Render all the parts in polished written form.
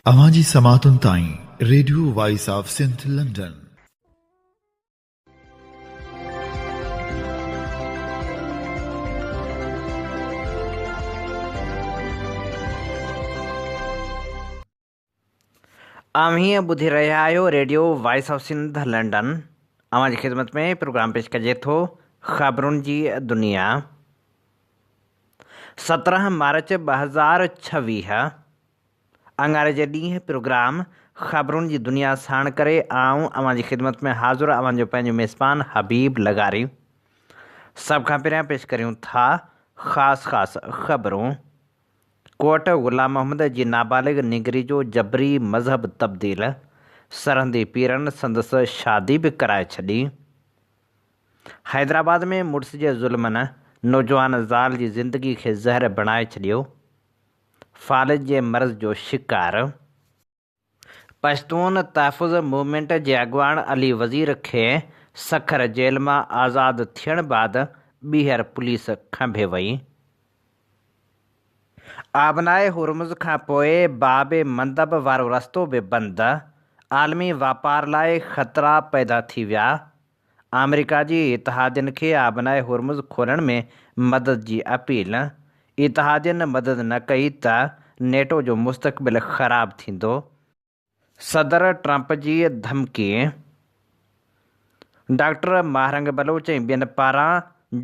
अवांजी समातुन ताईं radio voice of Sindh London. हीअं ॿुधी रहिया आहियो Radio voice of Sindh London. अवांजी ख़िदमत में प्रोग्राम पेश कजे थो ख़बरुनि जी दुनिया। 17 मार्च 2026 अंगारे जे ॾींहुं प्रोग्राम ख़बरुनि जी दुनिया साण करे आऊं अवांजी ख़िदमत में हाज़ुर अवांजो पंहिंजो मेज़बान हबीब लगारी। सभ खां पहिरियां पेश करियूं था ख़ासि ख़बरूं। कोट ग़ुलाम मोहम्मद जी नाबालिग निगरी जो जबरी मज़हब तब्दील, सरहदी पीरनि संदसि शादी बि कराए छॾी। हैदराबाद में मुड़ुस जे ज़ुल्मनि नौजवान ज़ाल जी ज़िंदगी खे ज़हर बणाए छॾियो। फ़ालिज जे मर्ज़ जो शिकार। पश्तून तहफ़ुज़ मूवमेंट जे अॻुवाण अली वज़ीर खे सखर जेल मां आज़ादु थियण बैदि ॿीहर पुलिस खंभे वई। आबनाए हुरमुज़ खां पोइ बाबे मंदब वारो रस्तो बि बंदि। आलमी वापार लाइ ख़तरा पैदा थी विया। अमेरिका जी इतिहादियुनि खे आबनाए हुरमुज़ खोलण में मदद जी अपील। इतिहादियुनि मदद न कई त नेटो जो मुस्तक़बिल ख़राब थींदो। सदर ट्रंप जी धमकी। डॉक्टर महरंग बलोच ऐं ॿियनि पारां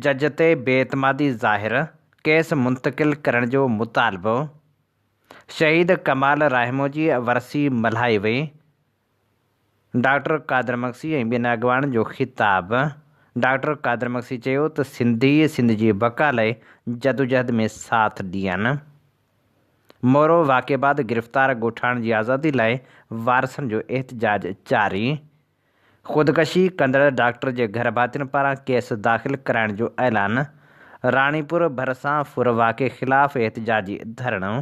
जज ते बेइतमादी ज़ाहिर, केस मुंतक़िल करण जो मुतालबो। शहीद कमाल रहमो जी वरसी मल्हाई वई। डॉक्टर कादर मक्सी ऐं ॿियनि अॻुवाणनि जो ख़िताब। डॉक्टर कादर मक्सी चयो त सिंध जी बका लाइ जदोजहद में साथ ॾियनि। मोरो वाक़े बाद गिरफ़्तार ॻोठाण जी आज़ादी लाइ वारसनि जो एहतजाज जारी। ख़ुदकशी कंदड़ डॉक्टर जे घर भातियुनि पारां केस दाख़िल कराइण जो ऐलान। राणीपुर भरिसां फुर वाक़े ख़िलाफ़ एहतजाजी धरणो।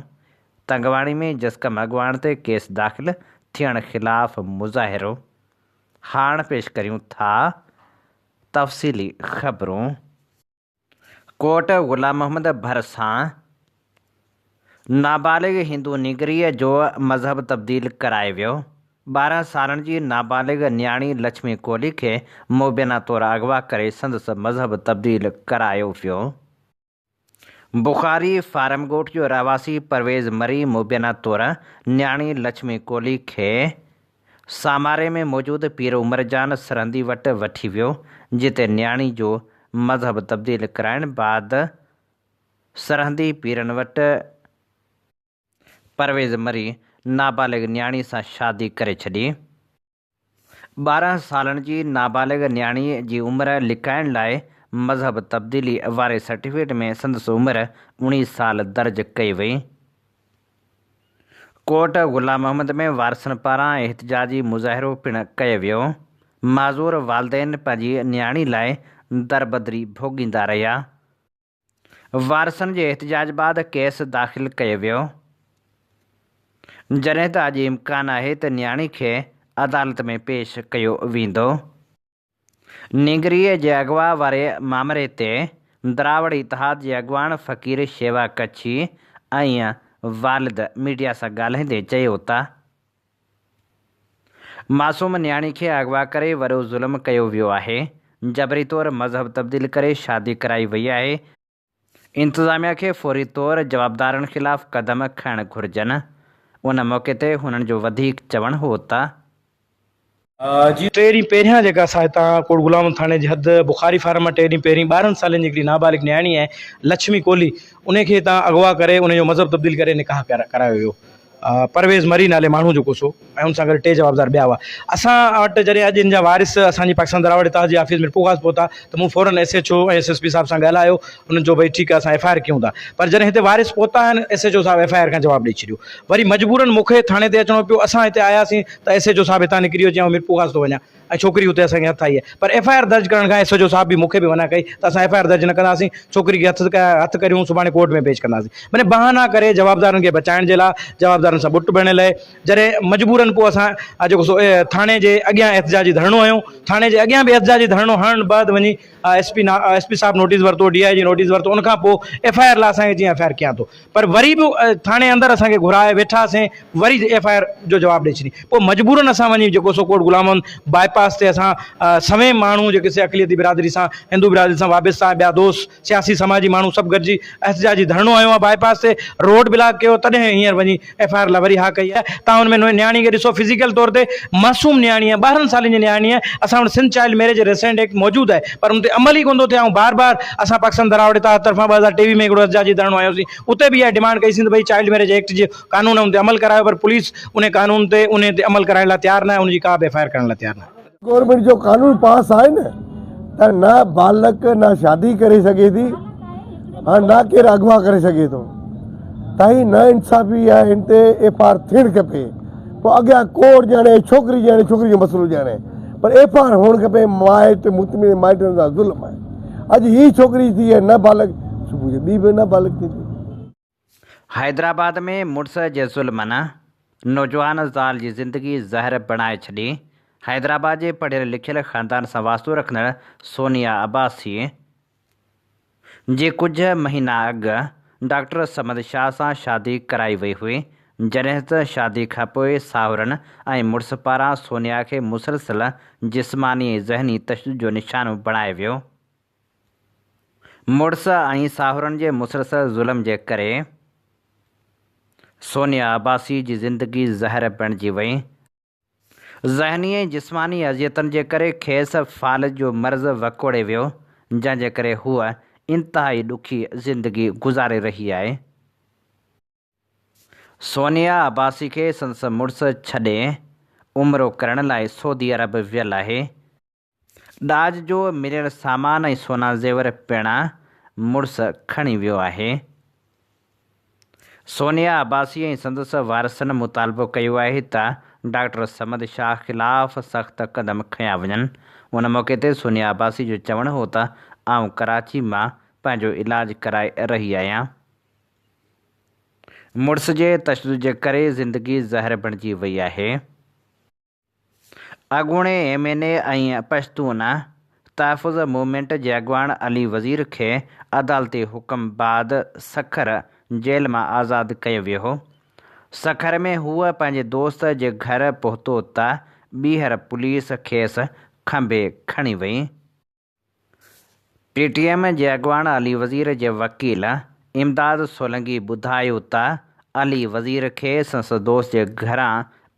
तंगवाणी में जसकम अॻुवाण ते केस दाख़िल थियण ख़िलाफ़ मुज़ाहिरो। हाणे पेश करियूं था तफ़सीली ख़बरूं। कोट ग़ुलाम मोहम्मद भरिसां नाबालिग हिंदू निगरीअ जो मज़हब तब्दील कराए वियो। 12 सालनि जी नाबालिग न्याणी लक्ष्मी कोहली खे मुबैना तौरु अगवा करे संदसि मज़हब तब्दील करायो वियो। बुख़ारी फारम ॻोठ जो रहवासी परवेज़ मरी मुबैना तौरु न्याणी लक्ष्मी कोहली खे सामारे में मौजूदु पीर उमरजान सरहंदी वटि वठी वियो, जिते न्याणी जो मज़हब तब्दील कराइण बैदि सरहंदी पीरनि वटि परवेज़ मरी नाबालिग न्याणी सां शादी करे छॾी। 12 सालनि जी नाबालिग न्याणी जी उमिरि लिकाइण लाइ मज़हब तब्दीली वारे सर्टिफिकेट में संदसि उमिरि 19 साल दर्ज कई वई। कोट ग़ुलाम मोहम्मद में वारसनि पारां एहतजाजी मुज़ाहिरो पिणु कयो वियो। माज़ूर वालदेन पंहिंजी न्याणी लाइ दरबदरी भोॻींदा रहिया। वारसनि जे एहतजाज बैदि केस दाख़िल कयो वियो, जॾहिं त अॼु इम्कान आहे त न्याणी खे अदालत में पेश कयो वेंदो। निगरीअ जे अगवा वारे मामले ते द्रावड़ इतिहाद जे अॻुवाण फ़क़ीर शेवा कच्छी ऐं वालिद मीडिया सां ॻाल्हाईंदे चयो त मासूम न्याणी खे अगवा करे वॾो ज़ुल्म कयो वियो आहे। जबरी तौरु मज़हब तब्दील करे शादी कराई वई आहे। इंतिज़ामिया खे फ़ौरी तौरु जवाबदारनि ख़िलाफ़ क़दम खणणु घुरिजनि। उन मौक़े ते हुननि जो वधीक चवणु हो त जी 3 ॾींहं पहिरियां जेका असां हितां कोट ग़ुलाम थाणे जे हद बुख़ारी फार्म मां 3 ॾींहं पहिरीं 12 सालनि जी हिकिड़ी नाबालिग न्याणी आहे लक्ष्मी कोहली, उनखे हितां अगवा करे उनजो मज़हब तब्दील करे निकाह करायो वियो। परवेज़ मरी नाले माण्हू जेको सो ऐं उन सां गॾु 2 जवाबदार ॿिया हुआ। असां वटि जॾहिं अॼु इन जा वारिस असांजी पाकिस्तान द्रावड़ इतिहाद जी ऑफिस में पोगास पहुता त मूं फ़ौरन SHO ऐं SSP साहिब सां ॻाल्हायो। उन्हनि जो भई ठीकु आहे असां FIR कयूं था, पर जॾहिं हिते वारिस पहुता आहिनि SHO साहिब FIR खां जवाबु ॾेई छॾियो। वरी मजबूरन मूंखे थाणे ते अचिणो पियो। असां हिते आयासीं त SHO साहिब हितां निकिरी वियो, चयऊं मीरपुर खां थो वञा। ऐं छोकिरी हुते असांखे हथु आई आहे। पर FIR दर्ज करण खां SHO साहब बि मूंखे बि मना कई त असां FIR दर्ज न कंदासीं, छोकिरी खे हथु करियूं सुभाणे कोर्ट में पेश कंदासीं। माने बहाना करे जवाबदारनि खे बचाइण जे लाइ, जवाबदारनि सां बुट बणियल आहे। जॾहिं मजबूरन पोइ असां जेको थाणे जे अॻियां एहतिजाजी धरणो हयूं, थाणे जे अॻियां बि एहतिजाजी धरणो हणण बैदि वञी SP साहब नोटिस वरितो, DIG नोटिस वरितो। उनखां पोइ FIR लाइ असांखे जीअं FIR कयां थो, पर वरी बि थाणे अंदरि असांखे घुराए वेठासीं, वरी FIR जो जवाबु ॾेई छॾी। पोइ मजबूरन असां वञी जेको सो कोट गुलाम मोहम्मद बाईपास ते असां सवे माण्हू जेके से अक़लियती बिरादरी सां, हिंदू बिरादरी सां वाबिस्ता ॿिया दोस्त सियासी समाजी माण्हू सभु गॾिजी एहतिजाजी धरणो हयो आहे बाईपास ते, रोड ब्लॉक कयो, तॾहिं हींअर वञी FIR लाइ वरी हा कई आहे। तव्हां हुन में नियाणी खे ॾिसो, फिज़िकल तौर ते मासूम नियाणी आहे, 12 सालनि जी नियाणी आहे। असां वटि Sindh child marriage restraint act मौजूदु आहे, पर उन ते अमल ई कोन थो थिए। ऐं बार बार असां पाकिस्तान दरावड़े तरफ़ां 2023 में हिकिड़ो एहतिजाजी धरणो आयोसीं, उते बि इहा डिमांड कईसीं त भई चाइल्ड मैरिज एक्ट जे कानून उन ते अमल करायो, पर पुलिस उन कानून ते अमल कराइण लाइ तयारु न आहे, उनजी का बि FIR करण लाइ तयारु न आहे। गवर्नमेंट जो कानून पास आहे न त न बालक न शादी करे सघे थी, हाँ न केरु अगवा करे सघे थो। ताईं न इंसाफ़ी आहे, हिन ते FIR थियणु खपे। पोइ अॻियां कोर्ट ॼाणे, छोकिरी ॼाणे, छोकिरी जो मसइलो ॼाणे, पर FIR हुअणु खपे। माइट मुतमिन माइटनि सां ज़ुल्म आहे। अॼु ही छोकिरी थी आहे न बालक, सुबुह जो ॿी बि न बालक थी। हैदराबाद में मुड़ुस जे ज़ुल्मनि नौजवान ज़ाल जी ज़िंदगी ज़हर बणाए छॾी। हैदराबाद जे पढ़ियल लिखियल ख़ानदान सां वास्तो रखंदड़ सोनिया अब्बासी जी कुझु महीना अॻु डॉक्टर समद शाह सां शादी कराई वई हुई, जॾहिं त शादी खां पोइ साहुरनि ऐं मुड़ुस पारां सोनिया खे मुसलसल जिस्मानी ऐं ज़हनी तशदुद जो निशानो बणायो वियो। मुड़ुस ऐं साहुरनि जे मुसलसल ज़ुल्म जे करे सोनिया अब्बासी जी ज़िंदगी ज़हर बणिजी वई। ज़हनी ऐं जिस्मानी अज़ियतनि जे करे खेसि फ़ालज जो मर्ज़ वकोड़े वियो, जंहिंजे करे हूअ इंतिहाई ॾुखी ज़िंदगी गुज़ारे रही आहे। सोनिया अब्बासी खे संदसि मुड़ुस छॾे उमिरो करण लाइ सऊदी अरब वियल आहे। ॾाज जो मिलियल सामान ऐं सोना ज़ेवर पिणु मुड़ुस खणी वियो आहे। सोनिया अब्बासी ऐं संदसि वारसनि मुतालबो कयो आहे त डॉक्टर समद शाह ख़िलाफ़ सख़्त क़दम खयां वञनि। उन मौक़े ते सोनिया अब्बासी जो चवणु हो त आउं कराची मां पंहिंजो इलाज कराए रही आहियां। मुड़ुस जे तशदुद जे करे ज़िंदगी ज़हर बणिजी वई आहे। अॻूणे MNA ऐं पश्तून तहफ़ुज़ मूवमेंट जे अॻवान अली वज़ीर खे अदालती हुकुम बाद सखर जेल मां आज़ादु कयो वियो हो। सखर में हूअ पंहिंजे दोस्त जे घर पहुतो त ॿीहर पुलिस खेसि खंबे खणी वई। PTM जे अॻवान अली वज़ीर जे वकील इमदाद सोलंगी ॿुधायो त अली वज़ीर खे संदसि दोस्त जे घरां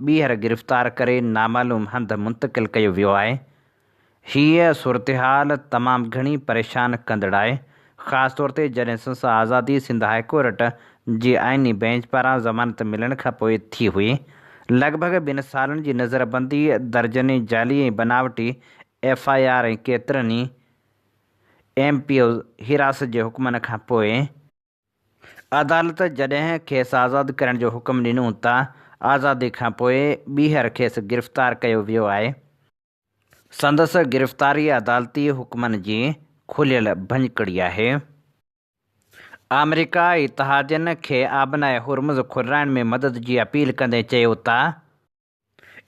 ॿीहर गिरफ़्तार करे नामालूम हंधि मुंतक़िल कयो वियो आहे। हीअ सूरतहाल तमामु घणी परेशान कंदड़ आहे, ख़ासि तौर ते जॾहिं संदसि आज़ादी सिंध हाई कोर्ट जी आइनी बेंच पारां ज़मानत मिलण खां पोइ थी हुई। लॻभॻि 2 सालनि जी नज़रबंदी, दर्जनी जाली ऐं बनावटी FIR ऐं केतिरनि MPO हिरासत जे हुकमनि खां पोइ अदालत जॾहिं खेसि आज़ादु करण जो हुकुम ॾिनो त आज़ादी खां पोइ ॿीहर खेसि गिरफ़्तार कयो वियो आहे। संदसि गिरफ़्तारी अदालती हुकमनि जी खुलियल भञकड़ी आहे। अमेरिका इतिहादियुनि खे आबनाए हुर्मुज़ खुलाइण में मदद जी अपील कंदे चयो त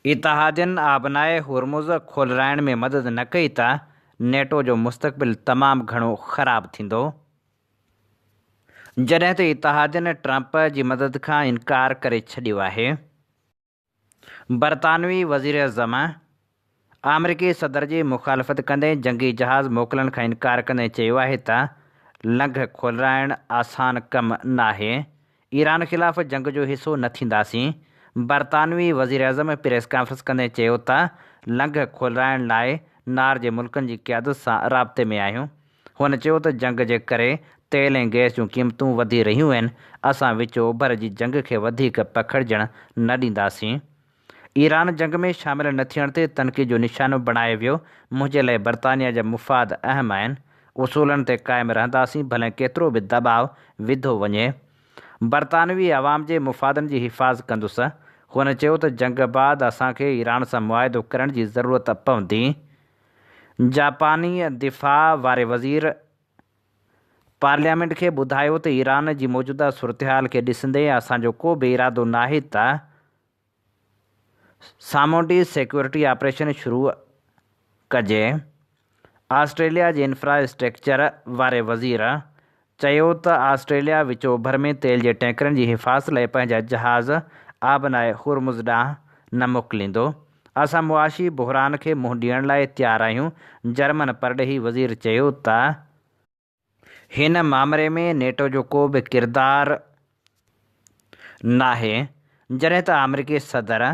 इतिहादियुनि आबनाए हुर्मुज़ खोलाइण में मदद न कई त नेटो जो मुस्तक़बिल तमामु घणो ख़राबु थींदो। जॾहिं त इतिहादियुनि ट्रंप जी मदद खां इनकार करे छॾियो आहे। बरतानवी वज़ीर अज़म अमरीकी सदर जी मुखालफ़त कंदे जंगी जहाज़ मोकिलण खां इनकार कंदे चयो आहे त लंघ खोलाइण आसान कमु न आहे। ईरान ख़िलाफ़ जंग जो हिसो न थींदासीं। बरतानवी वज़ीर अज़म प्रेस कॉन्फ्रेंस कंदे चयो त लंघ खोलाइण लाइ नार जे मुल्कनि जी क़यादत सां राब्ते में आहियूं। हुन चयो त जंग जे करे तेल ऐं गैस जूं क़ीमतूं वधी रहियूं आहिनि। असां विच ओभर जी जंग खे वधीक पखिड़िजण न ॾींदासीं। ईरान जंग में शामिल न थियण ते तनक़ीद जो निशानो बणायो वियो। मुंहिंजे लाइ बरतानिया जा मुफ़ाद अहम आहिनि। उसूलनि ते क़ाइमु रहंदासीं, भले केतिरो बि दबाव विधो वञे। बरतानवी अवाम जे मुफ़ादनि जी हिफ़ाज़त कंदुसि। हुन चयो त जंग बाद असांखे ईरान सां मुआहिदो करण जी ज़रूरत पवंदी। जापानी दिफ़ा वारे वज़ीर पार्लियामेंट खे ॿुधायो त ईरान जी मौजूदा सूरतहाल खे ॾिसंदे असांजो को बि इरादो नाहे त सामूंडी सिक्योरिटी ऑपरेशन शुरू कजे। ऑस्ट्रेलिया जे इंफ्रास्ट्रक्चर वारे वज़ीर चयो त ऑस्ट्रेलिया विचो भर में तेल जे टैंकरनि जी हिफ़ाज़त लाइ पंहिंजा जहाज़ आबनाए हुरमुज़ ॾांहुं न मोकिलींदो। असां मुआशी बहरान खे मुंहुं ॾियण लाइ तयारु आहियूं। जर्मन परॾेही वज़ीर चयो त हिन मामले में नेटो जो को बि किरदारु नाहे, जॾहिं त अमेरिकी सदर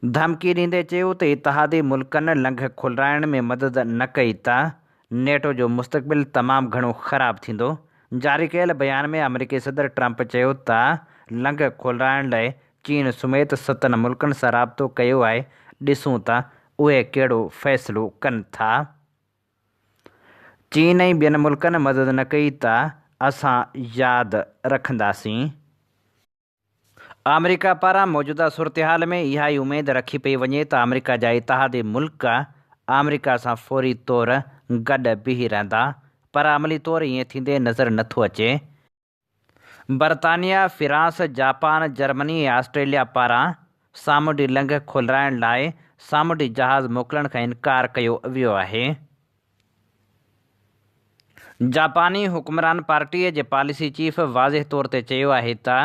धमकी ॾींदे चयो त इतिहादी मुल्कनि लंघ खुलाइण में मदद न कई त नेटो जो मुस्तक़बिल तमामु घणो ख़राबु थींदो। जारी कयल बयान में अमेरिकी सदर ट्रंप चयो त लंघ खुलाइण लाइ चीन समेत 7 मुल्कनि सां राब्तो कयो आहे। ॾिसूं त उहे कहिड़ो फ़ैसिलो कनि था। चीन ऐं ॿियनि मुल्कनि मदद न कई त असां यादि रखंदासीं। अमेरिका पारां मौजूदा सूरतहाल में इहा ई उमेद रखी पई वञे त अमेरिका जा इतिहादी मुल्क अमेरिका सां फौरी तौरु गॾु बीही रहंदा, पर अमली तौरु ईअं थींदे नज़र नथो अचे। बरतानिया, फ्रांस, जापान, जर्मनी ऐं ऑस्ट्रेलिया पारां सामूंडी लंघ खुलाइण लाइ सामूंडी जहाज़ मोकिलण खां इनकार कयो वियो आहे। जापानी हुक्मरान पार्टीअ जे पॉलिसी चीफ वाज़िह तौर ते चयो आहे त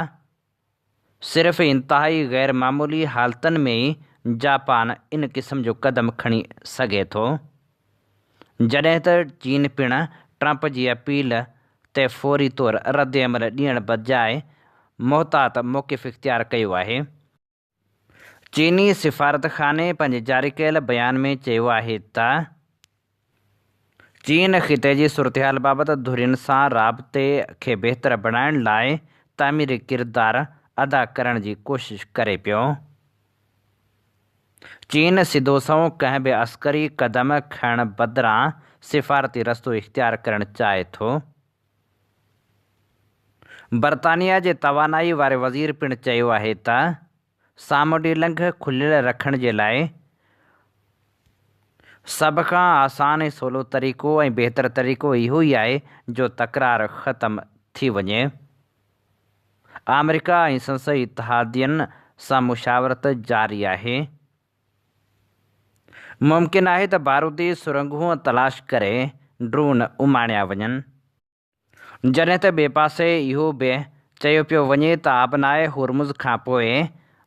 सिर्फ़ इंतिहाई गैर मामूली हालतुनि में ई जापान इन क़िस्म जो क़दम खणी सघे थो, जॾहिं त चीन पिणु ट्रंप जी अपील ते फौरी तौरु रद्द अमल ॾियण बजाए मुहतात मौक़िफ़ इख़्तियार कयो आहे। चीनी सिफ़ारतखाने पंहिंजे जारी कयल बयान में चयो आहे त चीन ख़िते जी सूरतहाल बाबति धुरियुनि सां राब्ते खे बहितर बणाइण लाइ तामीरी किरदारु अदा करण जी कोशिश करे पियो। चीन सिधो संओं कंहिं बि अस्करी क़दम खणण बदिरां सिफ़ारती रस्तो इख़्तियार करणु चाहे थो। बरतानिया जे तवानाई वारे वज़ीर पिणु चयो आहे त सामूंडी लंघ खुलियल रखण जे लाइ सभ खां आसान ऐं सवलो तरीक़ो ऐं बहितर तरीक़ो इहो ई आहे जो तकरार ख़तमु थी वञे। अमेरिका ऐं संसद इतिहादियुनि सां मुशावरत जारी आहे। मुमकिन आहे त बारूदी सुरंगूं तलाश करे ड्रोन उमाणिया वञनि, जॾहिं त ॿिए पासे इहो बि चयो पियो वञे त आबनाए हुरमुज़ खां पोइ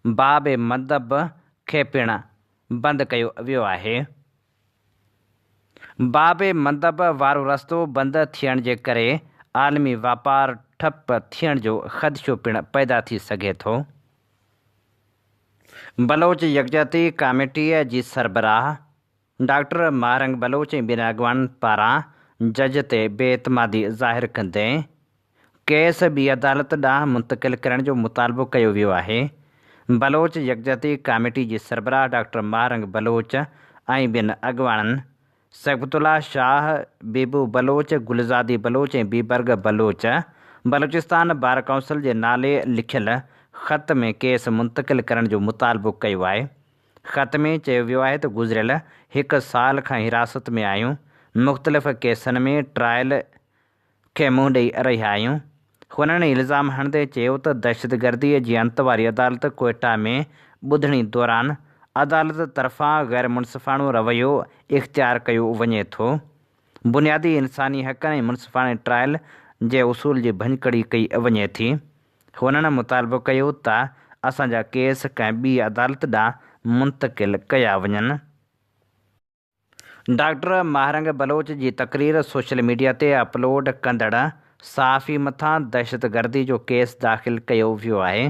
बाब मंदब खे पिणु बंदि कयो वियो आहे। बाब मंदब वारो रस्तो बंदि थियण जे करे आलमी वापारु ठप थियण जो ख़दशो पिणु पैदा थी सघे थो। बलोच यकजहती कमेटीअ जी सरबराह डॉक्टर महारंग बलोच ऐं ॿियनि अॻवाननि पारां जज ते बेइतमादी ज़ाहिर कंदे केस ॿी अदालत ॾांहुं मुंतक़िल करण जो मुतालबो कयो वियो आहे। बलोच यकजहती कमेटी जी सरबराह डॉक्टर महारंग बलोच ऐं ॿियनि अॻवाननि सैफ़ुल्लाह शाह, बीबू बलोच, गुलज़ादी बलोच ऐं बीबर्ग बलोच बलोचिस्तान बार काउंसिल जे नाले लिखियल ख़त में केस मुंतक़िल करण जो मुतालबो कयो आहे। ख़त में चयो वियो आहे त गुज़िरियल 1 साल खां हिरासत में आहियूं, मुख़्तलिफ़ केसनि में ट्रायल खे मुंहुं ॾेई रहिया आहियूं। हुननि इल्ज़ाम हणंदे चयो त दहशतगर्दीअ जी अंत वारी अदालत कोयटा में ॿुधणी दौरान अदालत तरफ़ां गैर मुनसिफ़ाणो रवैयो इख़्तियार कयो वञे थो, बुनियादी इंसानी हक़नि ऐं मुनसिफ़ाणे ट्रायल जे उसूल जी भञकड़ी कई वञे थी। हुननि मुतालबो कयो त असांजा केस कंहिं ॿी अदालत ॾांहुं मुंतक़िल कया वञनि। डॉक्टर महारंग बलोच जी तक़रीर सोशल मीडिया ते अपलोड कंदड़ सहाफ़ी मथां दहशतगर्दी जो केस दाख़िल कयो वियो आहे।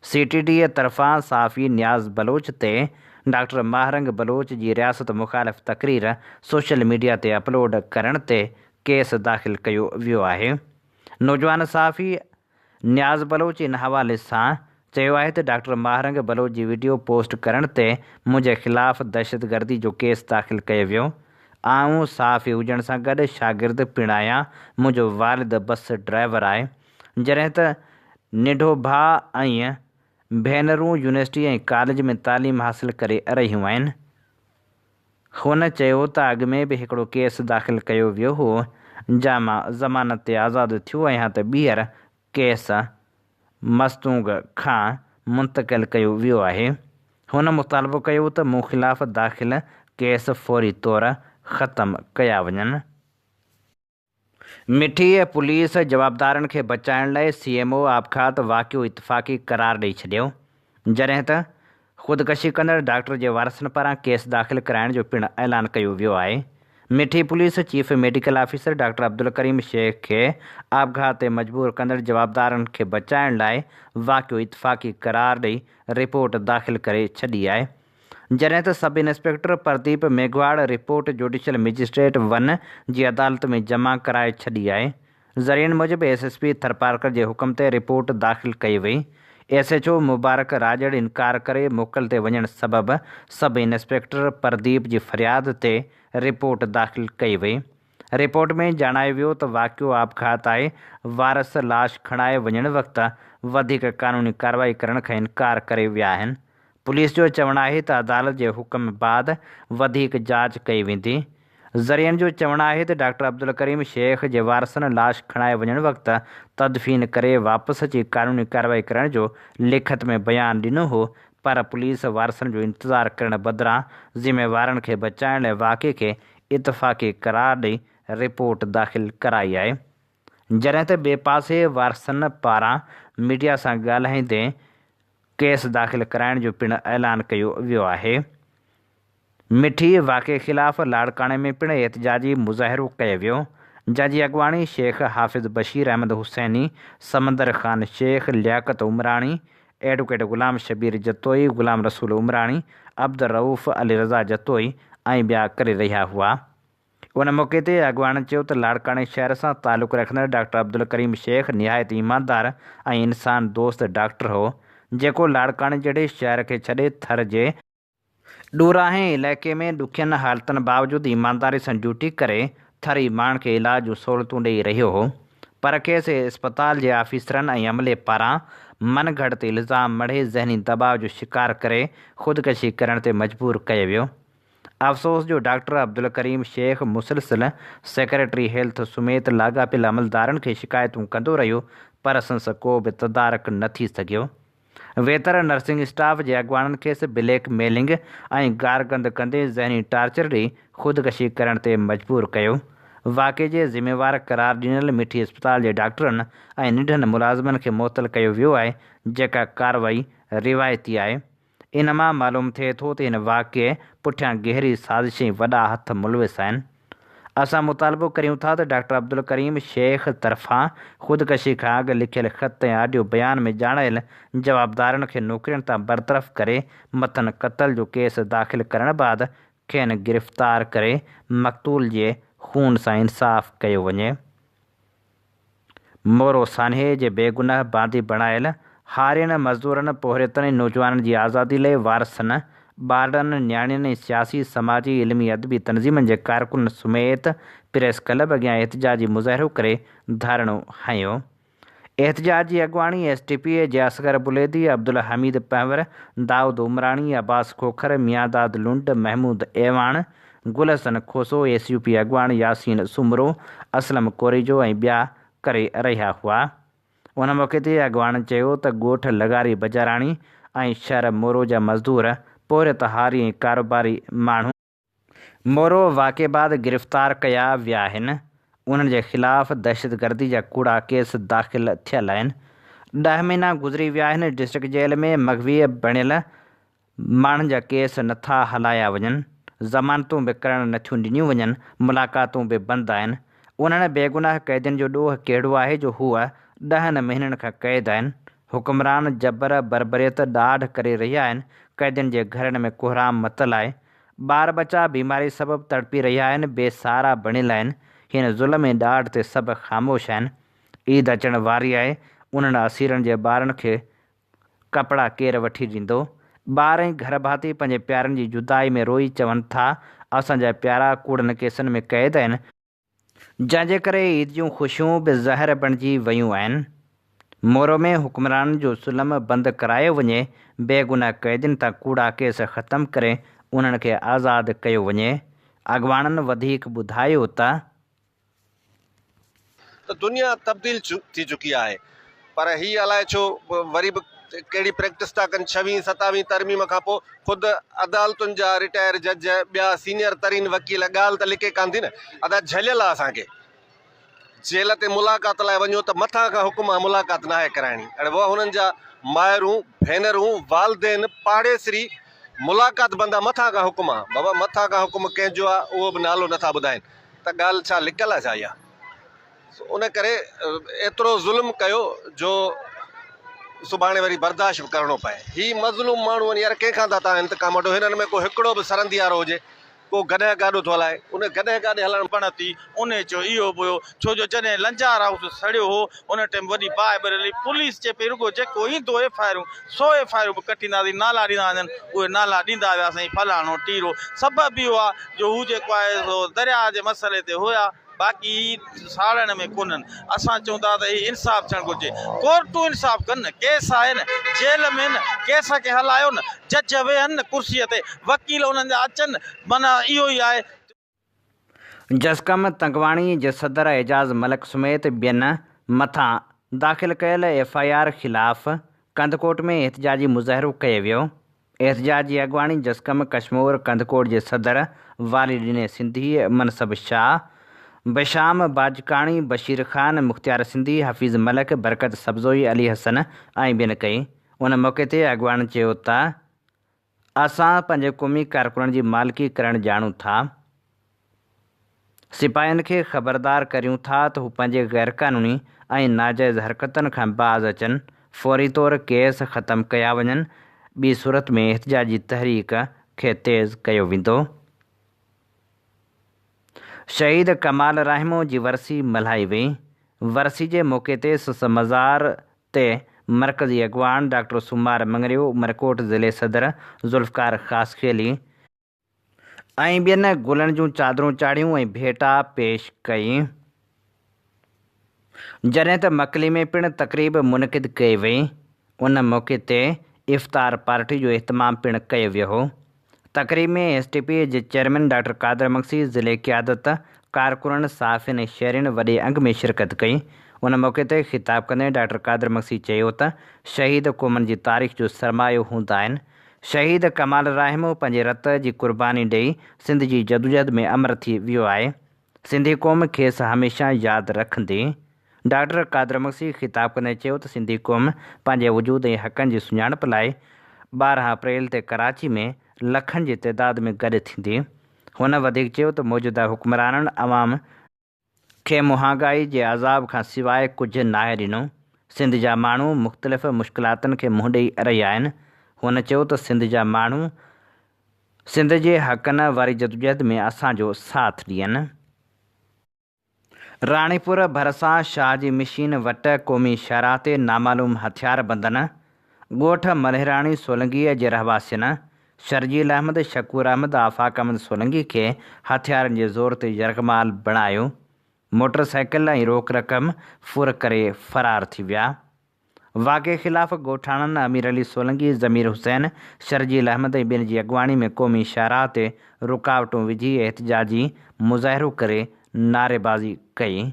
CTD तरफ़ां सहाफ़ी नियाज़ बलोच ते डॉक्टर महारंग बलोच जी रियासत मुख़ालिफ़ तक़रीर सोशल मीडिया ते अपलोड करण ते केस दाख़िल कयो वियो आहे। नौजवान सहाफ़ी नियाज़ बलोच इन हवाले सां चयो आहे त डॉक्टर महारंग बलोच जी वीडियो पोस्ट करण ते मुंहिंजे ख़िलाफ़ु दहशतगर्दी जो केस दाख़िल कयो वियो। आऊं सहाफ़ी हुजण सां गॾु शागिर्द पिणु आहियां। मुंहिंजो वालिद बस ड्राइवर आहे। जॾहिं त निढो भाउ ऐं भेनरूं यूनिवर्सिटी ऐं कॉलेज में तालीम हासिल करे रहियूं आहिनि। हुन चयो त अॻु में बि हिकिड़ो केस दाख़िल कयो वियो हो, जंहिंमां ज़मानत ते आज़ादु थियो ऐं हथ ॿीहर केस मस्तूंग खां मुंतक़िल कयो वियो आहे। हुन मुतालबो कयो त मूं ख़िलाफ़ दाख़िल केस फौरी तौरु ख़तमु कया वञनि। मिठी पुलिस जवाबदारनि खे बचाइण लाइ CMO आबखात वाक़ियो इतफ़ाक़ी करार ॾेई छॾियो, जॾहिं त ख़ुदकशी कंदड़ डॉक्टर जे वारसनि पारां केस दाख़िल कराइण जो पिणु ऐलान कयो वियो आहे। Mithi police chief medical officer doctor Abdul Karim Shaikh खे आबघात ते मजबूर कंदड़ जवाबदारनि खे बचाइण लाइ वाक़ियो इतफ़ाक़ी करार ॾेई रिपोर्ट दाख़िल करे छॾी आहे, जॾहिं त sub inspector Pradeep मेघवाड़ report judicial magistrate 1 जी अदालत में जमा कराए छॾी आहे। ज़रियनि मूजिबि SSP थरपारकर जे हुकुम ते रिपोर्ट दाख़िल कई वई। SHO मुबारक राजड़ इनकार करे मोकल ते वञण सबबि सब इंस्पेक्टर प्रदीप जी फ़रियाद ते रिपोर्ट दाख़िल कई वई। रिपोर्ट में ॼाणायो वियो त वाक़ियो आबघात आहे। वारस लाश खणाए वञण वक़्तु वधीक क़ानूनी कार्रवाई करण खां इनकार करे विया आहिनि। पुलिस जो चवणु आहे त अदालत जे हुकुम बाद वधीक जांच कई वेंदी। ज़रियनि जो चवणु आहे त डॉक्टर अब्दुल करीम शेख जे वारसनि लाश खणाए वञण वक़्तु तदफ़ीन करे वापसि अची क़ानूनी कार्रवाई करण जो लिखत में बयानु ॾिनो हो, पर पुलिस वारसनि जो इंतज़ारु करण बदिरां ज़िम्मेवारनि खे बचाइण लाइ वाक़िए खे इतफ़ाक़ी करार ॾेई रिपोर्ट दाख़िल कराई आहे, जॾहिं त ॿिए पासे वारसनि पारां मीडिया सां ॻाल्हाईंदे केस दाख़िल कराइण जो पिणु ऐलान कयो वियो आहे। मिठी वाक़िए ख़िलाफ़ लाड़काणे में पिणु एहतजाजी मुज़ाहिरो कयो वियो, जंहिंजी अॻुवाणी शेख हाफ़िज़ बशीर अहमद हुसैनी, समंदर ख़ान शेख, लियाकत उमराणी, एडवोकेट ग़ुलाम शबीर जतोई, ग़ुलाम रसूल उमराणी, अब्दुल रऊफ़ अली रज़ा जतोई ऐं ॿिया करे रहिया हुआ। उन मौक़े ते अॻुवाणनि चयो त लाड़काणे शहर सां तालुक़ु रखंदड़ डॉक्टर अब्दुल करीम शेख निहायत ईमानदार ऐं इंसान दोस्त डॉक्टर हो, जेको लाड़काणे जहिड़े शहर खे छॾे थर जे ॾूरांहें इलाइक़े में ॾुखियनि हालतुनि बावजूदि ईमानदारी सां ड्यूटी करे थरी माण्हुनि खे इलाज जूं सहूलियतूं ॾेई रहियो हो, पर खेसि इस्पताल जे ऑफिसरनि ऐं अमले पारां मन घड़त इल्ज़ाम मढ़े ज़हनी दबाव जो शिकार करे ख़ुदकशी करण ते मजबूर कयो वियो। अफ़सोस जो doctor Abdul Karim Sheikh मुसलसिल secretary health समेत लाॻापियल अमलदारनि खे शिकायतूं कंदो रहियो, पर संस को बि तदारक न थी सघियो। वेतर नर्सिंग स्टाफ जे अॻुवाणनि खेसि ब्लैक मेलिंग ऐं गारगंद कंदे ज़हनी टार्चर ॾेई ख़ुदकशी करण ते मजबूर कयो। वाक़िए जे ज़िम्मेवार करार ॾिनल मिठी अस्पताल जे डॉक्टरनि ऐं निढनि मुलाज़िमनि खे मुअतल कयो वियो आहे, जेका कार्रवाई रिवायती आहे। इन मां मालूम थिए थो त हिन वाक़िए पुठियां गहरी साज़िश ऐं वॾा हथ मुलविस आहिनि। असां मुतालबो करियूं था त डॉक्टर अब्दुल करीम शेख तरफ़ां ख़ुदकशी खां अॻु लिखियल ख़त ऐं ऑडियो बयान में ॼाणायल जवाबदारनि खे नौकरियुनि तां बरतरफ़ करे मथनि क़त्ल जो केस दाख़िल करण बैदि खेनि गिरफ़्तार करे मक़तूल जे खून सां इंसाफ़ कयो वञे। मोरो सान्हे जे बेगुनाह बांदी बणायल हारियुनि मज़दूरनि पोहरियतनि नौजवाननि जी आज़ादी लाइ वारसनि, ॿारनि, न्याणियुनि ऐं सियासी, समाजी, इल्मी, अदबी तनज़ीमनि जे कारकुननि समेत प्रेस क्लब अॻियां एहतजाजी मुज़ाहिरो करे धरणो हंयो। एहतजाजी अॻुवाणी STPA जे असगर बुलेदी, अब्दुल हमीद पंवर, दाऊद उमराणी, अब्बास खोखर, मियांदाद लुंड, महमूद एवाण, गुलहसन खोसो, SUP अॻुवाण यासीन सुमरो, असलम कोरेजो ऐं ॿिया करे रहिया हुआ। उन मौक़े ते अॻुवाणनि चयो त ॻोठ लगारी बजाराणी ऐं शहर मोरो जा मज़दूर, पोहरियत हारी ऐं कारोबारी माण्हू मोरो वाक़िए बाद गिरफ़्तार कया विया आहिनि। उन्हनि जे ख़िलाफ़ दहशतगर्दी जा कूड़ा केस दाख़िल थियल आहिनि। 10 महीना गुज़री विया आहिनि। डिस्ट्रिक्ट जेल में मग़वी बणियल माण्हुनि जा केस नथा हलाया वञनि, ज़मानतूं बि करण नथियूं ॾिनियूं वञनि, मुलाक़ातूं बि बंदि आहिनि। उन्हनि बेगुनाह क़ैदियुनि जो ॾोह कहिड़ो आहे जो हूअ 10 महीननि खां क़ैद आहिनि। हुक्मरान जबर बरबरियत ॾाढ करे रहिया आहिनि। क़ैदियुनि जे घरनि में कोहराम मतल आहे। ॿार बचा बीमारी सबबि तड़पी रहिया आहिनि, बेसहारा बणियल आहिनि। हिन ज़ुल्म ऐं ॾाढ ते सभु ख़ामोश आहिनि। ईद अचण वारी आहे। उन्हनि असीरनि जे ॿारनि खे कपिड़ा केरु वठी ॾींदो? ॿार ऐं घर भाती पंहिंजे प्यारनि जी जुदाई में रोई चवनि था, असांजा प्यारा कूड़नि केसनि में क़ैद आहिनि, जंहिंजे करे ईद जूं ख़ुशियूं बि ज़हर बणिजी वियूं आहिनि। मोरो में हुक्मरान जो ज़ुल्म बंदि करायो वञे, बेगुनाह क़ैदियुनि तां कूड़ा केस ख़तमु करे उन्हनि खे आज़ादु कयो वञे। अॻवाननि वधीक ॿुधायो त दुनिया तब्दील थी चुकी आहे, पर ही अलाए छो वरी बि कहिड़ी प्रैक्टिस था कनि। 6वीं 27वीं तरमीम खां पोइ ख़ुदि अदालतुनि जा रिटायर जज, ॿिया सीनियर तरीन वकील ॻाल्हि त लिखे कान थी न, अदा झलियल आहे असांखे। जेल ते मुलाक़ात लाइ वञो त मथां खां हुकुम आहे मुलाक़ात न आहे कराइणी। उहा हुननि जा माइरूं, भेनरूं, वालदेन, पाड़ेसरी, मुलाक़ात बंदि आहे, मथां खां हुकुम आहे। बाबा मथां खां हुकुम कंहिंजो आहे उहो बि नालो नथा ॿुधाइनि, त ॻाल्हि छा लिकियल आहे छा इहा? उन करे एतिरो ज़ुल्म कयो जो सुभाणे वरी बर्दाश्त बि करिणो पए। ही मज़लूम माण्हू आहिनि यार, कंहिंखां था तव्हां इंतकाम वठो। हिननि में को हिकिड़ो बि सरंदियारो हुजे, को गॾह गाॾो थो हलाए, उन गॾह गाॾे हलण पण थी उन जो इहो बि हुयो। छो जो जॾहिं लंजार हाउस सड़ियो हो उन टाइम वॾी बाहि बरली पुलिस जे पे रुगो जेको ईंदो एफआईआरूं 100 एफआईआरूं बि कटींदासीं, नाला ॾींदा वञनि, उहे नाला ॾींदा वियासीं फलाणो टीरो। सबबु इहो आहे जो हू जेको आहे सो दरिया जे मसइले ते हुया, बाक़ी साड़ण में कोन्हनि। असां चऊं था त हीउ इंसाफ़ थियणु घुरिजे, कोर्टूं इंसाफ़ कनि न, केस आहे न, जेल में न, केस खे हलायो न, जज वेहनि न कुर्सीअ ते, वकील उन्हनि जा अचनि, माना इहो ई आहे। जसकम तंगवाणी जे सदर एजाज़ मलिक समेत ॿियनि मथां दाख़िल कयल एफआईआर ख़िलाफ़ कंदकोट में एहतजाजी मुज़ाहिरो कयो वियो। एहतजाजी अॻवानी जसकम कश्मीर कंदकोट जे सदर वाली ॾिने सिंधी, मनसब शाह, बशाम बाजकाणी, बशीर ख़ान, मुख़्तियार सिंधी, हफ़ीज़ मलिक, बरकत सब्ज़ोई, अली हसन ऐं ॿियनि कई। उन मौक़े ते अॻवान चयो त असां पंहिंजे क़ौमी कारकुननि जी मालिकी करणु ॼाणूं था। सिपाहियुनि खे ख़बरदार करियूं था त हू पंहिंजे ग़ैर क़ानूनी ऐं नाजाइज़ हरकतुनि खां बाज़ अचनि, फ़ौरी तौरु केस ख़तमु कया वञनि। ॿी सूरत में एहतजाजी तहरीक खे तेज़ कयो वेंदो। शहीद कमाल राहिमो जी वरसी मल्हाई वई। वरसी जे मौक़े ते सस मज़ार ते मरकज़ी अॻवान डॉक्टर सुमार मंगरियो, उमरकोट ज़िले सदर ज़ुल्फ़कार ख़ासखेली ऐं ॿियनि गुलनि जूं चादरूं चाढ़ियूं ऐं भेटा पेश कई। जॾहिं त मकली में पिणु तक़रीब मुनक़िद कई वई। उन मौक़े ते इफ़्तार पार्टी जो इहतमाम पिणु कयो वियो हो। तक़रीब में एसटीपी जे चेयरमैन डॉक्टर कादर मक्सी, ज़िले क़ियादत, कारकुननि, साफ़िन ऐं शहरियुनि वॾे अंग में शिरकत कई। उन मौक़े ते ख़िताब कंदे डॉक्टर कादर मक्सी चयो त शहीद क़ौमनि जी तारीख़ जो सरमायो हूंदा आहिनि। शहीद कमाल राहिमो पंहिंजे रत जी क़ुर्बानी ॾेई सिंध जी जदोजहद में अमर थी वियो आहे। सिंधी क़ौम खेसि हमेशह यादि रखंदी। डॉक्टर कादर मक्सी ख़िताब कंदे चयो त सिंधी क़ौम पंहिंजे वजूद ऐं हक़नि जी सुञाणप लाइ 12 अप्रैल ते कराची में लखनि जी तइदाद में गॾु थींदी। हुन वधीक चयो त मौजूदा हुक्मराननि अवाम खे महांगाई जे अज़ाब खां सवाइ कुझु नाहे ॾिनो। सिंध जा माण्हू मुख़्तलिफ़ मुश्किलातुनि खे मुंहुं ॾेई रहिया आहिनि। हुन चयो त सिंध जा माण्हू सिंध जे हक़नि वारी जदोजहद में असांजो साथ ॾियनि। राणीपुर भरिसां शाह जी मशीन वटि क़ौमी शाहराह ते नामालूम हथियार बंदनि। ॻोठ मल्हिराणी सोलंकीअ जे रहवासियुनि शर्जील अहमद, शकूर अहमद, आफ़ाक़ अहमद सोलंकी खे हथियारनि जे ज़ोर ते यरगमाल बणायो। मोटरसाइकिल ऐं रोक रक़म फुर करे फ़रार थी विया। वाक़े ख़िलाफ़ ॻोठाणनि अमीर अली सोलंकी, ज़मीर हुसैन, शर्जील अहमद ऐं ॿियनि जी अॻवानी में क़ौमी शाहराह ते रुकावटूं विझी एहतजाजी मुज़ाहिरो करे नारेबाज़ी कई।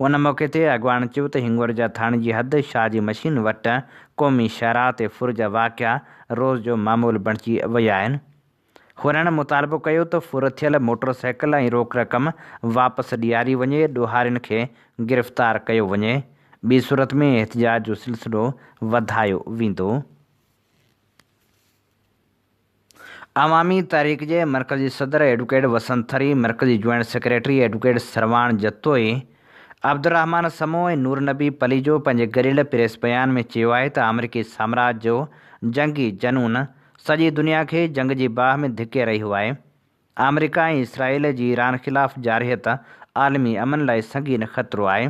उन मौक़े ते अॻवान चयो त हिंगोर जा थाणे जी हद शाह जी मशीन वटि क़ौमी शाहराह ते फुर जा वाक़िया रोज़ जो मामूल बणिजी विया आहिनि। हुननि मुतालबो कयो त फुर थियल मोटरसाइकिल ऐं रोक रक़म वापसि ॾियारी वञे, ॾोहारियुनि खे गिरफ़्तार कयो वञे। ॿी सूरत में एहतजाज जो सिलसिलो वधायो वेंदो। अवामी तहरीक जे मरकज़ी सदर एडवोकेट वसंत थरी, मरकज़ी joint secretary advocate Sarwan Jatoi, Abdurrahman Samo ऐं नूर नबी पलीजो पंहिंजे गॾियल प्रेस बयान में चयो आहे त अमरीकी साम्राज जो जंगी जनून सॼी दुनिया खे जंग जी बाहि में धिके रहियो आहे। अमरीका ऐं इसराइल जी ईरान ख़िलाफ़ जारहियत आलमी अमन लाइ संगीन ख़तरो आहे।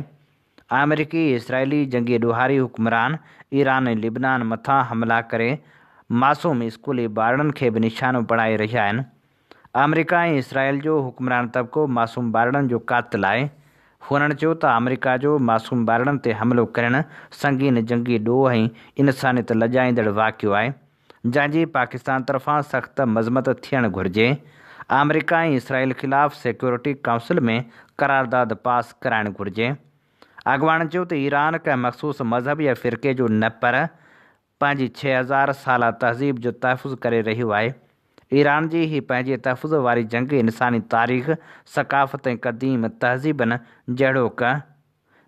अमरीकी इसराइली जंगी ॾोहारी हुक्मरान ईरान ऐं लिबनान मथां हमला करे मासूम स्कूली ॿारनि खे बि निशानो बणाए रहिया आहिनि। अमरीका ऐं इसराइल जो हुक्मरान तबिको मासूम ॿारनि जो क़ातिल आहे। हुननि चयो त अमेरिका जो मासूम ॿारनि ते हमिलो करणु संगीन जंगी ॾोह ऐं इंसानियत लॼाईंदड़ वाक़ियो आहे, जंहिंजी पाकिस्तान तरफ़ां सख़्त मज़म्मत थियणु घुरिजे। अमेरिका ऐं इसराइल ख़िलाफ़ सिक्योरिटी काउंसिल में करारदाद पास कराइणु घुरिजे। अॻवान चयो त ईरान कंहिं मख़सूस मज़हब या फ़िरक़े जो न पर पंहिंजी 6000 साला तहज़ीब जो तहफ़ुज़ करे रहियो आहे। ईरान जी ही पंहिंजे तहफ़ुज़ वारी जंग इंसानी तारीख़, सक़ाफ़त ऐं क़दीम तहज़ीबनि जहिड़ोकि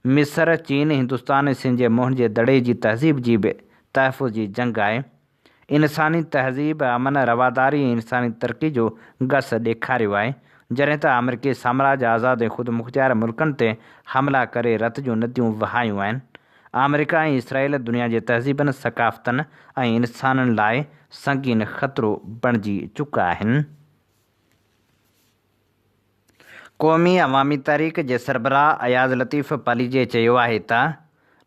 मिस्र, चीन, हिंदुस्तान ऐं सिंध जे मुंहं जे दड़े जी तहज़ीब जी बि तहफ़ुज़ जी जंग आहे। इंसानी तहज़ीब, अमन, रवादारी ऐं इंसानी तरक़ी जो गस ॾेखारियो आहे, जॾहिं त अमेरिकी साम्राज्य आज़ाद ऐं ख़ुदमुख़्तियार मुल्कनि ते हमला करे रत जूं नदियूं वहायूं आहिनि। अमेरिका ऐं इसराइल दुनिया जे तहज़ीबनि, सक़ाफ़तनि ऐं इंसाननि लाइ संगीन ख़तरो बणिजी चुका आहिनि। क़ौमी अवामी तहरीक जे सरबराह अयाज़ लतीफ़ पालीजे चयो आहे त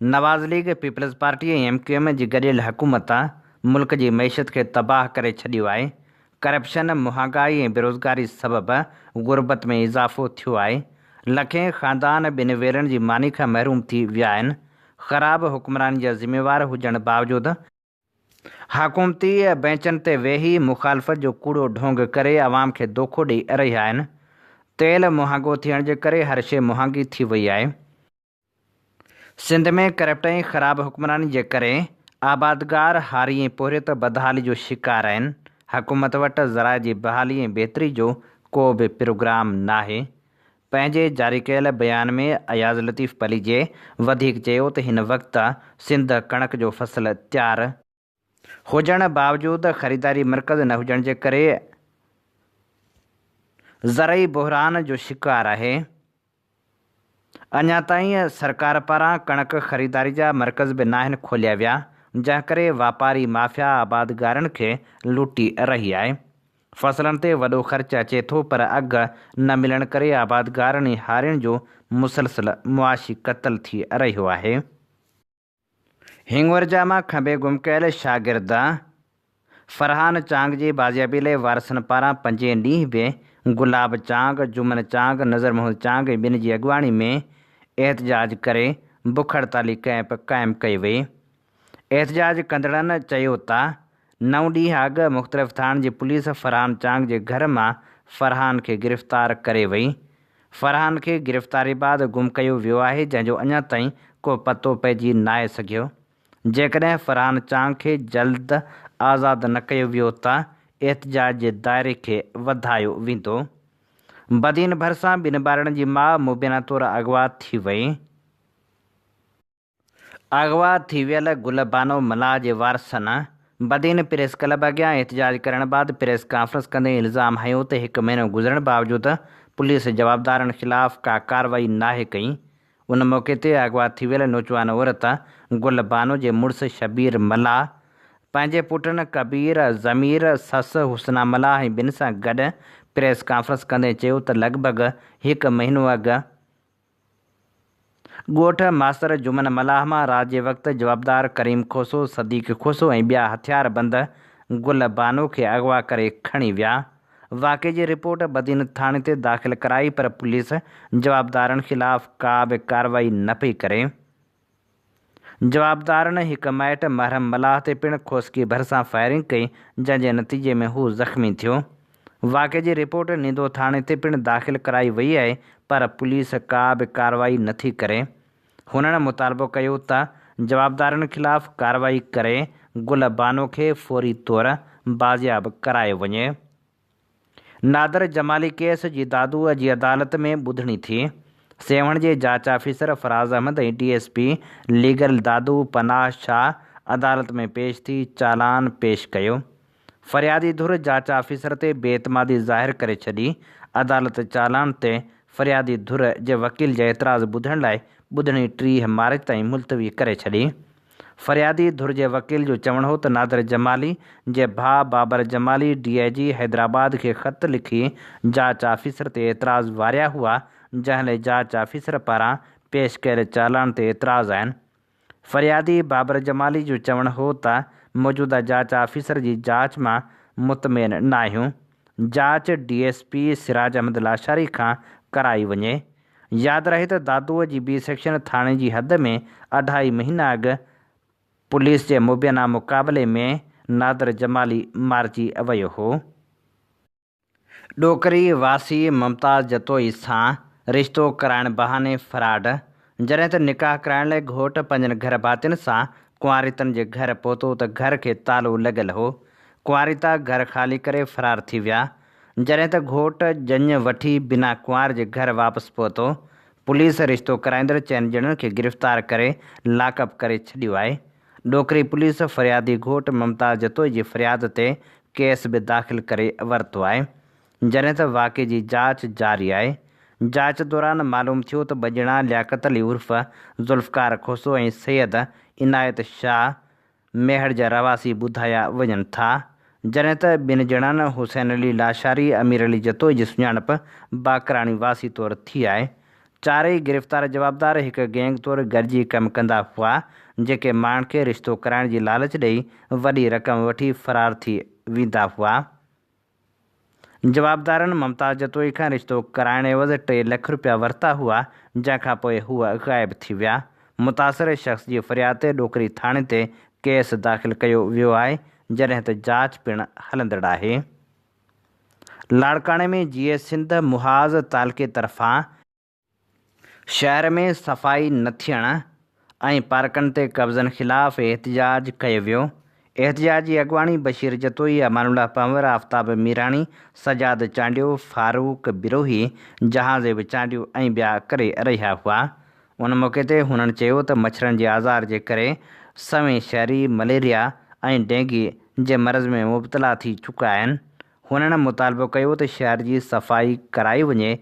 नवाज़ लीग, पीपल्स पार्टी ऐं MQM जी गॾियल हुकूमत मुल्क जी मईशत खे तबाह करे छॾियो आहे। करप्शन, महांगाई ऐं बेरोज़गारी सबबि गुरबत में इज़ाफ़ो थियो आहे। लखें ख़ानदान ॿिनि वेरनि जी मानी खां महरूम थी विया आहिनि। ख़राब हुक्मरानी जा ज़िम्मेवार हुजण बावजूदि हुकूमती बेंचनि ते वेही मुख़ालफ़त जो कूड़ो ढोंग करे अवाम खे दोखो ॾेई रहिया आहिनि। तेल महांगो थियण जे करे हर शइ महांगी थी वई आहे। सिंध में करप्ट ऐं ख़राब हुक्मरानी जे करे आबादगार हारी ऐं पोरियत बदहाली जो शिकार आहिनि। हुकूमत वटि ज़राए जी बहाली ऐं बहितरी जो को बि प्रोग्राम नाहे। पंहिंजे जारी कयल बयान में अयाज़ लतीफ़ पालीजे वधीक चयो त हिन वक़्ति सिंध कणक जो फ़सुलु तयारु हुजण बावजूदि ख़रीदारी मर्कज़ न हुजण जे करे ज़रई बहरान जो शिकार आहे। अञा ताईं सरकार पारां कणक ख़रीदारी जा मर्कज़ बि नाहिनि खोलिया विया, जंहिं करे वापारी माफ़िया आबादगारनि खे लूटी रही आहे। फ़सलनि ते वॾो ख़र्च अचे थो, पर अघु न मिलण करे आबादगारनि ऐं हारियुनि जो मुसलसिल मुआशी क़त्ल थी रहियो आहे। हिंगोरजा मां खंबे गुम कयल शागिर्द फरहान चांग जी बाज़ियाबी लाइ वारसनि पारां 5 ॾींहं बि गुलाब चांग, जुमन चांग, नज़र मोहम्मद चांग ऐं ॿिनि जी अॻुवाणी में एहतजाज करे बुख हड़ताली कैंप क़ाइमु कई वई। एहतजाज कंदड़नि चयो त 9 ॾींहं अॻु मुख़्तलिफ़ थाणनि जी पुलिस फरहान चांग जे घर मां फरहान खे गिरफ़्तार करे वई। फरहान खे गिरफ़्तारी बैदि गुम कयो वियो आहे, जंहिंजो अञा ताईं को पतो पइजी नाहे सघियो। जेकॾहिं फरहान चांग खे जल्द आज़ादु न कयो वियो त एहतजाज जे दाइरे खे वधायो वेंदो। बदीन भरिसां 2 ॿारनि जी माउ मुबीना तौरु अगवा थी वई। अगवा थी वियल गुलबानो मलाह जे वारसनि बदीन प्रेस क्लब अॻियां एहतजाज करण बैदि प्रेस कॉन्फ्रेंस कंदे इल्ज़ाम हयो त 1 महीनो गुज़रण बावजूदि पुलिस जवाबदारनि ख़िलाफ़ का कार्रवाई नाहे कई। उन मौक़े ते अगवा थी वियल नौजवान औरत गुलबानो जे मुड़ुसु शबीर मलाह पंहिंजे पुटनि कबीर, ज़मीर, ससु हुस्ना मलाह ऐं ॿिनि सां गॾु प्रेस कॉन्फ्रेंस कंदे चयो त लॻभॻि 1 महीनो अॻु ॻोठ मास्तर जुमन मलाह मां राति जे वक़्तु जवाबदार करीम खोसो, सदीक़ खोसो ऐं ॿिया हथियारबंद गुलबानो खे अगवा करे खणी विया। वाक़े जी रिपोर्ट बदीन थाणे ते दाख़िल कराई, पर पुलिस जवाबदारनि ख़िलाफ़ का बि कार्रवाई न पई करे। जवाबदारनि हिकु माइट महरम मलाह ते पिणु खोसकी भरिसां फायरिंग कई, जंहिंजे नतीजे में हू ज़ख़्मी थियो। वाक़े जी रिपोर्ट नींदो थाणे ते पिणु दाख़िल कराई वई आहे, पर पुलिस का बि कार्रवाई नथी करे। हुननि मुतालबो कयो त जवाबदारनि ख़िलाफ़ कार्रवाई करे गुलबानो खे फ़ौरी तौरु बाज़ियाब करायो वञे। नादर जमाली केस जी दादूअ जी अदालत में ॿुधणी थी। सेवण जे जांच ऑफिसर फराज़ अहमद ऐं DSP लीगल दादू पनाह शाह अदालत में पेश थी चालान पेश कयो। फ़रियादी धुर जांच ऑफिसर ते बेइतमादी ज़ाहिर करे छॾी। अदालत चालान ते फ़रियादी धुर जे वकील जा एतिराज़ ॿुधण लाइ ॿुधणी 3 मार्च ताईं मुलतवी करे छॾी। फ़रियादी धुर जे वकील जो चवणु हो त नादर जमाली जे भाउ बाबर जमाली DIG हैदराबाद खे ख़त लिखी जांच ऑफिसर ते एतिराज़ वारिया हुआ, जंहिं लाइ जांच ऑफिसर पारां पेश कयल चालान ते एतिराज़ आहिनि। फ़रियादी बाबर जमाली जो चवणु हो त मौजूदा जांच ऑफिसर जी जांच मां मुतमिन न आहियूं। जांच DSP सिराज अहमद लाशारी खां कराई वञे यादि रहे त दादूअ जी बी सेक्शन थाणे जी हद में 2.5 महीना अॻु पुलिस जे मुबैना मुक़ाबले में नादिर जमाली मारिजी वियो हो। ॾोकरी वासी मुमताज़ जतोई सां रिश्तो कराइण बहाने फराड। जॾहिं त निकाह कराइण लाइ घोट पंहिंजनि घर भातियुनि सां कुंवारितनि जे घर पहुतो त घर खे तालो लॻियल हो। कुंवारिता घर ख़ाली करे फरार थी विया। जॾहिं त घोट जंज वठी बिना कुंवार जे घर वापसि पहुतो। पुलिस रिश्तो कराईंदड़ चइनि ॼणनि खे गिरफ़्तार करे लाकअप करे छॾियो आहे। ॾोकरी पुलिस फ़रियादी घोट मुमताज़ जतोई जी फ़रियाद ते केस बि दाख़िल करे वरितो आहे। जॾहिं त वाक़े जी जांच जारी आहे। जांच दौरान मालूम थियो त 2 ॼणा लियाकत अली उर्फ़ ज़ुल्फ़कार खोसो ऐं सैयद इनायत शाह मेहड़ जा रवासी ॿुधाया वञनि था। जॾहिं त 2 ॼणनि हुसैन अली लाशारी अमीर अली जतोई जी सुञाणप बाकराणी वासी तौरु थी आहे। चारई गिरफ़्तार जवाबदार हिकु गैंग तौरु गॾिजी कमु कंदा हुआ जेके माण्हुनि खे रिश्तो कराइण जी लालच ॾेई वॾी रक़म वठी फरार थी वेंदा हुआ। जवाबदारनि मुमताज़ जतोई खां रिश्तो कराइण एवज़ 3 लख रुपया वरिता हुआ, जंहिंखां पोइ हूअ ग़ाइबु थी विया। मुतासिर शख़्स जी फ़रियाद ते ॾोकरी थाणे ते केस दाख़िल कयो वियो आहे, जॾहिं त जांच पिणु हलंदड़ आहे। लाड़काणे में जीए सिंध मुहाज़ तालके तरफ़ां शहर में सफ़ाई न थियण ऐं पार्कनि ते कब्ज़नि ख़िलाफ़ एहतिजाज कयो वियो। एहतिजाज जी अॻुवाणी बशीर जतोई, अमानुल्लाह पंवर, आफ्ताब मीराणी, सजाद चांडियो, फारूक बिरोही, जहाज़ चांडियो ऐं ॿिया करे रहिया हुआ। उन मौक़े ते हुननि चयो त मच्छरनि जे आज़ार जे करे सवें शहरी मलेरिया ऐं डेंगी जे मर्ज़ में मुब्तला थी चुका आहिनि। हुननि मुतालबो कयो त शहर जी सफ़ाई कराई वञे।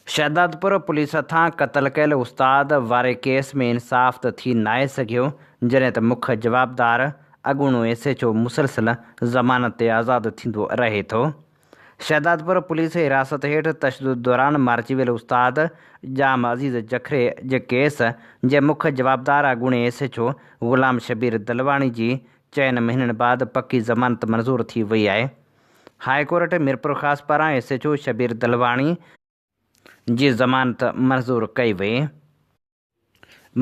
शहदादपुर पुलिस हथां क़तल कयल उस्ताद वारे केस में इंसाफ़ त थी नाहे सघियो, जॾहिं त मुख्य जवाबदार अॻूणो SHO मुसलसिल ज़मानत ते आज़ादु थींदो रहे थो। शहदादपुर पुलिस हिरासत हेठि तशदुद दौरान मारिजी वियल उस्ताद जाम अज़ीज़ जखरे जे केस जे मुख्य जवाबदार अॻूणे SHO ग़ुलाम शबीर दलवाणी जी 4 महीननि बाद पकी ज़मानत मंज़ूर थी वई आहे। हाई कोर्ट मीरपुर ख़ासि पारां SHO शबीर दलवाणी जी ज़मानत मंज़ूर कई वई।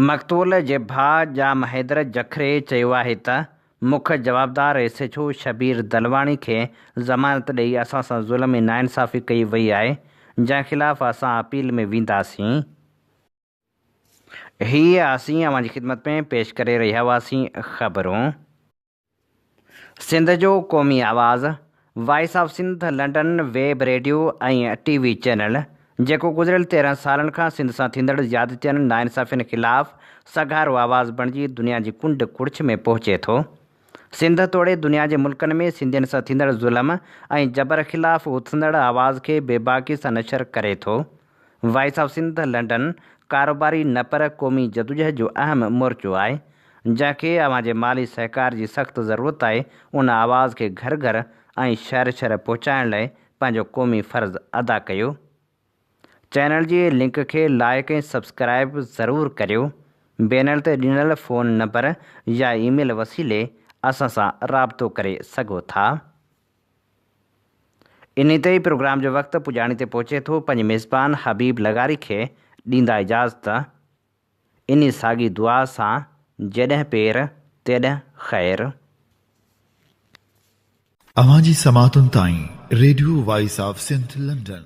मक़तूल जे भाउ जाम हैदर जखरे चयो आहे त मुख्य जवाबदार SHO शबीर दलवाणी खे ज़मानत ॾेई असां सां ज़ुल्म ऐं नाइंसाफ़ी कई वई आहे, जंहिं ख़िलाफ़ु असां अपील में वेंदासीं। हीअ असीं अव्हां जी ख़िदमत में पेश करे रहिया हुआसीं ख़बरूं। सिंध जो क़ौमी आवाज़ voice of Sindh London web radio ऐं TV चैनल जेको गुज़िरियल 13 सालनि खां सिंध सां थींदड़ ज़्यादतियुनि नाइंसाफ़ियुनि ख़िलाफ़ सघारो आवाज़ बणिजी दुनिया जी कुंड कुड़िछ में पहुचे थो। सिंध तोड़े दुनिया जे मुल्कनि में सिंधियुनि सां थींदड़ ज़ुल्म ऐं जबर ख़िलाफ़ उथंदड़ आवाज़ खे बेबाकी सां नशर करे थो। वॉइस ऑफ सिंध लंडन कारोबारी न पर क़ौमी जदोजहद जो अहम मोर्चो आहे, जंहिंखे अव्हां जे माली सहकार जी सख़्तु ज़रूरत आहे। उन आवाज़ खे घर घर ऐं शहर शहर पहुचाइण लाइ पंहिंजो क़ौमी फ़र्ज़ु अदा कयो। चैनल जी लिंक खे लाइक ऐं सब्सक्राइब ज़रूरु करियो। बैनर ते ॾिनल फ़ोन नंबर या ईमेल वसीले असां सां राबितो करे सघो था। इन ते ई प्रोग्राम जो वक़्तु पुॼाणी ते पहुचे थो। पंहिंजे मेज़बान हबीब लगारी खे ॾींदा इजाज़त इन साॻी दुआ सां, जॾहिं पेर तेॾहिं ख़ैरु। अवां जी समातुनि ताईं radio voice of Sindh London